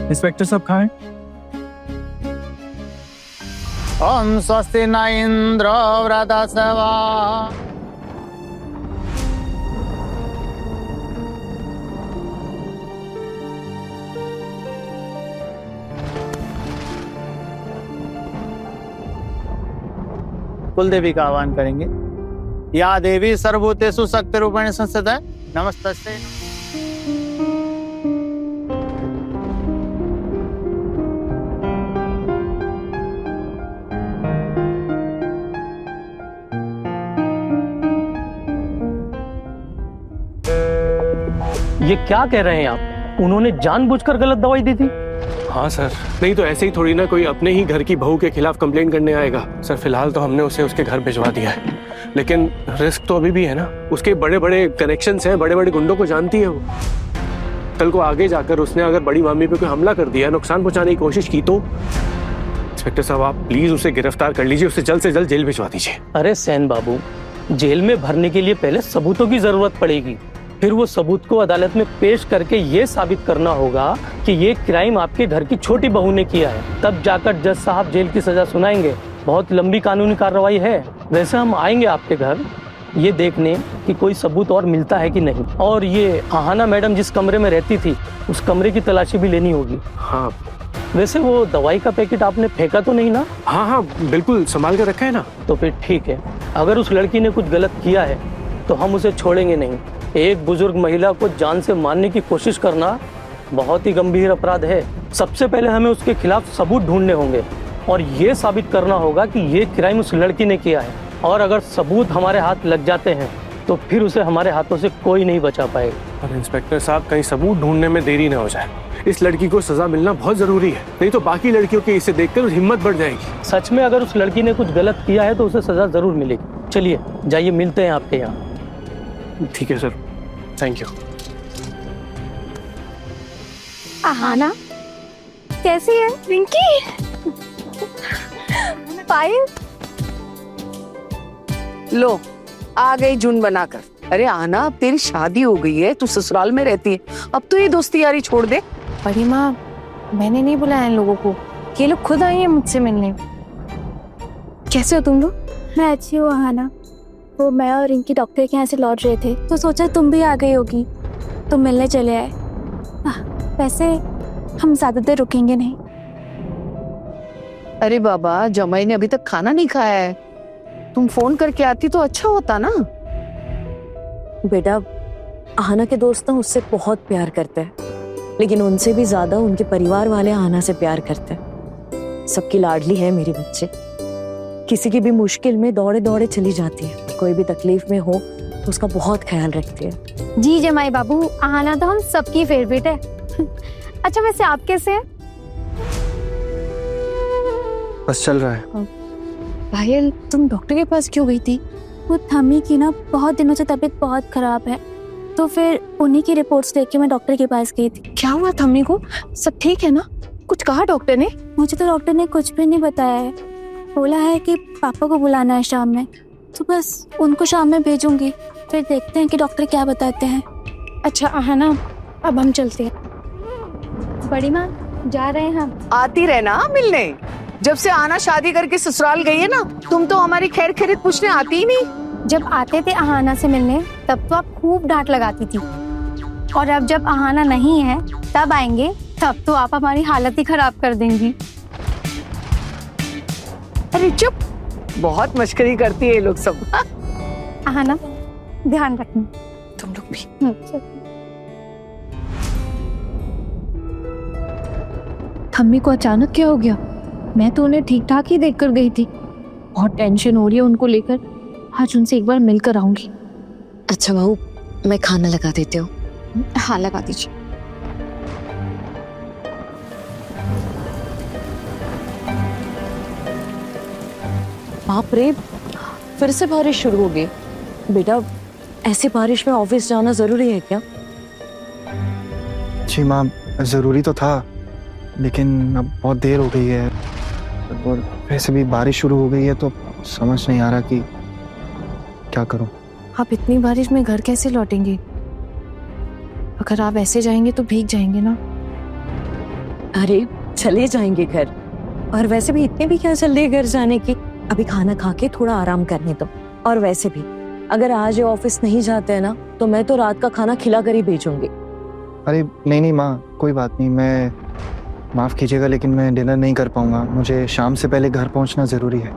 Inspector साहब खाएं। ओम स्वस्ति न इंद्रो वृधस्वा कुलदेवी का आह्वान करेंगे। या देवी सर्वभूतेषु शक्ति रूपेण संस्थिता नमस्तस्यै। ये क्या कह रहे हैं आप? उन्होंने जानबूझकर गलत दवाई दी थी? हाँ सर, नहीं तो ऐसे ही थोड़ी ना कोई अपने ही घर की बहू के खिलाफ कंप्लेंट करने आएगा। सर फिलहाल तो हमने उसे उसके घर भिजवा दिया है, लेकिन रिस्क तो अभी भी है ना। उसके बड़े बड़े कनेक्शंस हैं, बड़े बड़े गुंडों को जानती है वो। कल को आगे जाकर उसने अगर बड़ी मामी पे कोई हमला कर दिया, नुकसान पहुंचाने की कोशिश की तो। इंस्पेक्टर साहब आप प्लीज उसे गिरफ्तार कर लीजिए, उसे जल्द से जल्द जेल भिजवा दीजिए। अरे सैन बाबू, जेल में भरने के लिए पहले सबूतों की जरूरत पड़ेगी। फिर वो सबूत को अदालत में पेश करके ये साबित करना होगा कि ये क्राइम आपके घर की छोटी बहू ने किया है। तब जाकर जज साहब जेल की सजा सुनाएंगे। बहुत लंबी कानूनी कार्रवाई है। वैसे हम आएंगे आपके घर ये देखने कि कोई सबूत और मिलता है कि नहीं। और ये आहाना मैडम जिस कमरे में रहती थी, उस कमरे की तलाशी भी लेनी होगी। हाँ वैसे वो दवाई का पैकेट आपने फेंका तो नहीं ना? हाँ हाँ बिल्कुल संभाल कर रखा है ना। तो फिर ठीक है। अगर उस लड़की ने कुछ गलत किया है तो हम उसे छोड़ेंगे नहीं। एक बुजुर्ग महिला को जान से मारने की कोशिश करना बहुत ही गंभीर अपराध है। सबसे पहले हमें उसके खिलाफ सबूत ढूंढने होंगे और ये साबित करना होगा कि ये क्राइम उस लड़की ने किया है। और अगर सबूत हमारे हाथ लग जाते हैं तो फिर उसे हमारे हाथों से कोई नहीं बचा पाएगा। और इंस्पेक्टर साहब कहीं सबूत ढूंढने में देरी ना हो जाए। इस लड़की को सजा मिलना बहुत जरूरी है, नहीं तो बाकी लड़कियों के इसे देखकर हिम्मत बढ़ जाएगी। सच में अगर उस लड़की ने कुछ गलत किया है तो उसे सजा जरूर मिलेगी। चलिए जाइए, मिलते हैं आपके यहाँ। ठीक है सर, थैंक यू। आहाना कैसी है? रिंकी पायल लो आ गई जून बनाकर। अरे आना, अब तेरी शादी हो गई है, तू ससुराल में रहती है, अब तो ये दोस्ती यारी छोड़ दे। बड़ी माँ, मैंने नहीं बुलाया इन लोगों को, ये लोग खुद आई हैं मुझसे मिलने। कैसे हो तुम लोग? मैं अच्छी हूँ आहाना। वो मैं और रिंकी डॉक्टर के यहाँ से लौट रहे थे तो सोचा तुम भी आ गई होगी तो मिलने चले आए। वैसे हम ज्यादा देर रुकेंगे नहीं। अरे बाबा, जमाई ने अभी तक खाना नहीं खाया है, तुम फोन करके आती तो अच्छा होता ना। बेटा, आहाना के दोस्त ना उससे बहुत प्यार करते हैं, लेकिन उनसे भी ज्यादा उनके परिवार वाले आहाना से प्यार करते हैं। सबकी लाडली है मेरी बच्चे। किसी की भी मुश्किल में दौड़े दौड़े चली जाती है, कोई भी तकलीफ में हो तो उसका बहुत ख्याल रखती है। जी जमाई बाबू, आहाना तो हम सबकी फेवरेट है। अच्छा वैसे आप कैसे हैं? बस चल रहा है। पायल, तुम डॉक्टर के पास क्यों गई थी? वो थमी की ना बहुत दिनों से तबीयत बहुत खराब है, तो फिर उन्हीं की रिपोर्ट्स लेके मैं डॉक्टर के पास गई थी। क्या हुआ थम्मी को? सब ठीक है ना? कुछ कहा डॉक्टर ने? मुझे तो डॉक्टर ने कुछ भी नहीं बताया है। बोला है कि पापा को बुलाना है शाम में, तो बस उनको शाम में भेजूंगी, फिर देखते हैं कि डॉक्टर क्या बताते हैं। अच्छा आहाना, अब हम चलते हैं। बड़ी माँ, जा रहे हैं हम। आती रहना मिलने। जब से आना शादी करके ससुराल गई है ना, तुम तो हमारी खैर खैरियत पूछने आती ही नहीं। जब आते थे आहाना से मिलने तब तो आप खूब डांट लगाती थी, और अब जब आहाना नहीं है तब आएंगे तब तो आप हमारी हालत ही खराब कर देंगी। अरे चुप, बहुत मस्करी करती है ये लोग सब। आहाना ध्यान रखना। तुम लोग भी। थम्मी को अचानक क्या हो गया? मैं तो उन्हें ठीक ठाक ही देखकर गई थी। बहुत टेंशन हो रही है उनको लेकर। आज उनसे एक बार मिलकर आऊंगी। अच्छा बहू, मैं खाना लगा देती हूँ। हाँ लगा दीजिए। बाप रे, फिर से बारिश शुरू हो गई। बेटा, ऐसी बारिश में ऑफिस जाना जरूरी है क्या? जी माँ, जरूरी तो था, लेकिन अब बहुत देर हो गई है और वैसे भी बारिश शुरू हो गई है तो समझ नहीं आ रहा कि क्या करूं। आप इतनी बारिश में घर कैसे लौटेंगे? अगर आप ऐसे जाएंगे तो भीग जाएंगे ना। अरे चले जाएंगे घर, और वैसे भी इतने भी क्या जल्दी है घर जाने की। अभी खाना खा के थोड़ा आराम करने दो। और वैसे भी अगर आज ये ऑफिस नहीं जाते हैं ना, तो मैं तो रात का खाना खिला कर ही भेजूंगी। अरे नहीं नहीं माँ, कोई बात नहीं, मैं माफ़ कीजिएगा लेकिन मैं डिनर नहीं कर पाऊंगा। मुझे शाम से पहले घर पहुंचना ज़रूरी है।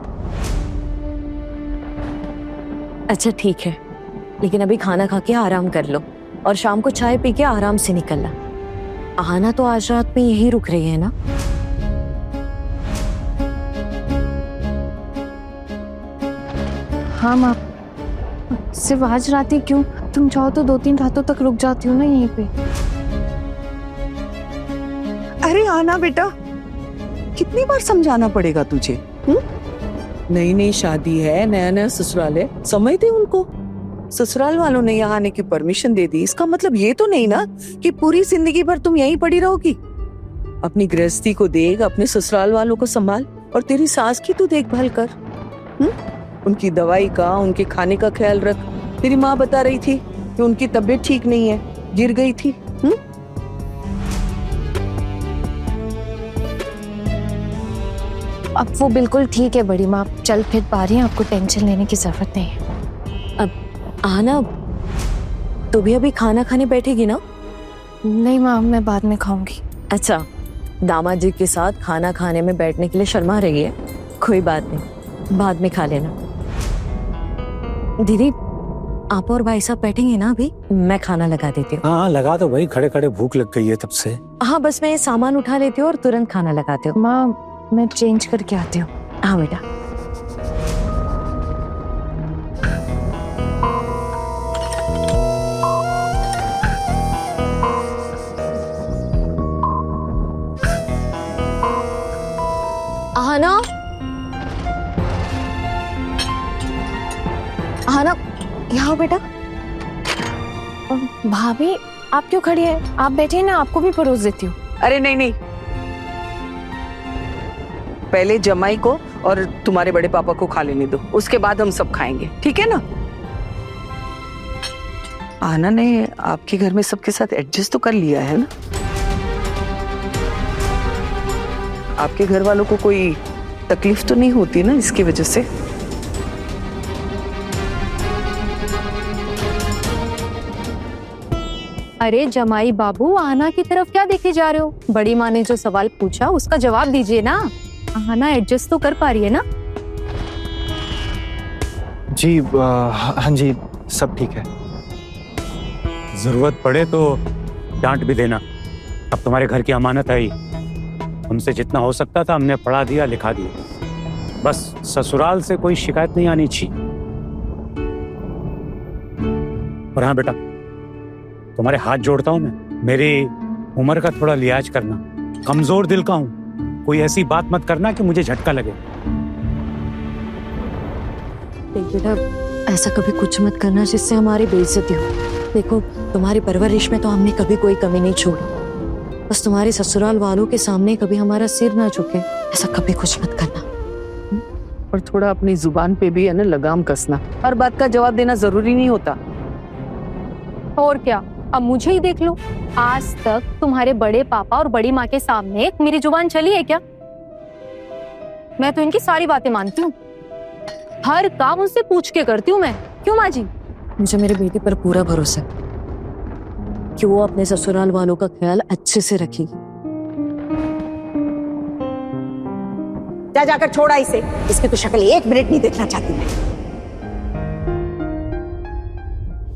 अच्छा ठीक है, लेकिन अभी खाना खा के आराम कर लो और शाम को चाय पी के आराम से निकलना। आना तो आज रात में यही रुक रही है ना? हाँ माँ, सिर्फ आज रात ही क्यों, तुम चाहो तो 2-3 रातों तक रुक जाती हो ना यहीं पे। अरे आना बेटा, कितनी बार समझाना पड़ेगा तुझे? नई नई शादी है, नया नया ससुराल है, समय दे उनको। ससुराल वालों ने यहाँ आने की परमिशन दे दी, इसका मतलब ये तो नहीं ना कि पूरी जिंदगी भर तुम यहीं पड़ी रहोगी। अपनी गृहस्थी को देख, अपने ससुराल वालों को संभाल, और तेरी सास की तू देखभाल कर। उनकी दवाई का, उनके खाने का ख्याल रख। तेरी माँ बता रही थी कि उनकी तबीयत ठीक नहीं है, गिर गई थी। अब वो बिल्कुल ठीक है बड़ी माँ, चल फिर पा रही हैं, आपको टेंशन लेने की जरूरत नहीं है। अब आना, तो भी अभी खाना खाने बैठेगी ना? नहीं माँ, मैं बाद में खाऊंगी। अच्छा, दामाद जी के साथ खाना खाने में बैठने के लिए शर्मा रही है? कोई बात नहीं, बाद में खा लेना। दीदी, आप और भाई साहब बैठेंगे ना अभी? मैं खाना लगा देती हूँ। हाँ लगा दो भाई, खड़े खड़े भूख लग गई है तब से। हाँ बस मैं सामान उठा लेती हूँ और तुरंत खाना लगाती हूँ। माँ मैं चेंज करके आती हूँ। हाँ बेटा। आना, आना, यहाँ बेटा। भाभी आप क्यों खड़ी हैं? आप बैठिए ना, आपको भी परोस देती हूँ। अरे नहीं नहीं, पहले जमाई को और तुम्हारे बड़े पापा को खा लेने दो, उसके बाद हम सब खाएंगे, ठीक है ना? आना ने आपके घर में सबके साथ एडजस्ट तो कर लिया है ना? आपके घर वालों को कोई तकलीफ तो नहीं होती ना इसकी वजह से? अरे जमाई बाबू, आना की तरफ क्या देखे जा रहे हो? बड़ी माँ ने जो सवाल पूछा उसका जवाब दीजिए ना। आना एडजस्ट तो कर पा रही है ना? जी हाँ जी, सब ठीक है। जरूरत पड़े तो डांट भी देना, अब तुम्हारे घर की अमानत आई। हमसे जितना हो सकता था हमने पढ़ा दिया, लिखा दिया। बस ससुराल से कोई शिकायत नहीं आनी चाहिए। और हाँ बेटा, तुम्हारे हाथ जोड़ता हूं मैं, मेरी उम्र का थोड़ा लिहाज करना। कमजोर दिल का हूं, कोई ऐसी बात मत करना कि मुझे झटका लगे। बेटा, ऐसा कभी कुछ मत करना जिससे हमारी बेइज्जती हो। देखो, तुम्हारी परवरिश में तो हमने कभी कोई कमी नहीं छोड़ी। बस तुम्हारे ससुराल वालों के सामने कभी हमारा सिर ना झुके, ऐसा कभी कुछ मत करना। और थोड़ा अपनी जुबान पे भी है ना लगाम कसना। हर बात का जवाब देना जरूरी नहीं होता। और क्या, अब मुझे ही देख लो, आज तक तुम्हारे बड़े पापा और बड़ी माँ के सामने मेरी जुबान चली है क्या? मैं तो इनकी सारी बातें मानती हूँ, हर काम उनसे पूछ के करती हूँ मैं। क्यों माँ जी? मुझे मेरे बेटे पर पूरा भरोसा है कि वो अपने ससुराल वालों का ख्याल अच्छे से रखेगी। जा जाकर छोड़ा इसे, इसकी तो शक्ल 1 मिनट नहीं देखना चाहती मैं।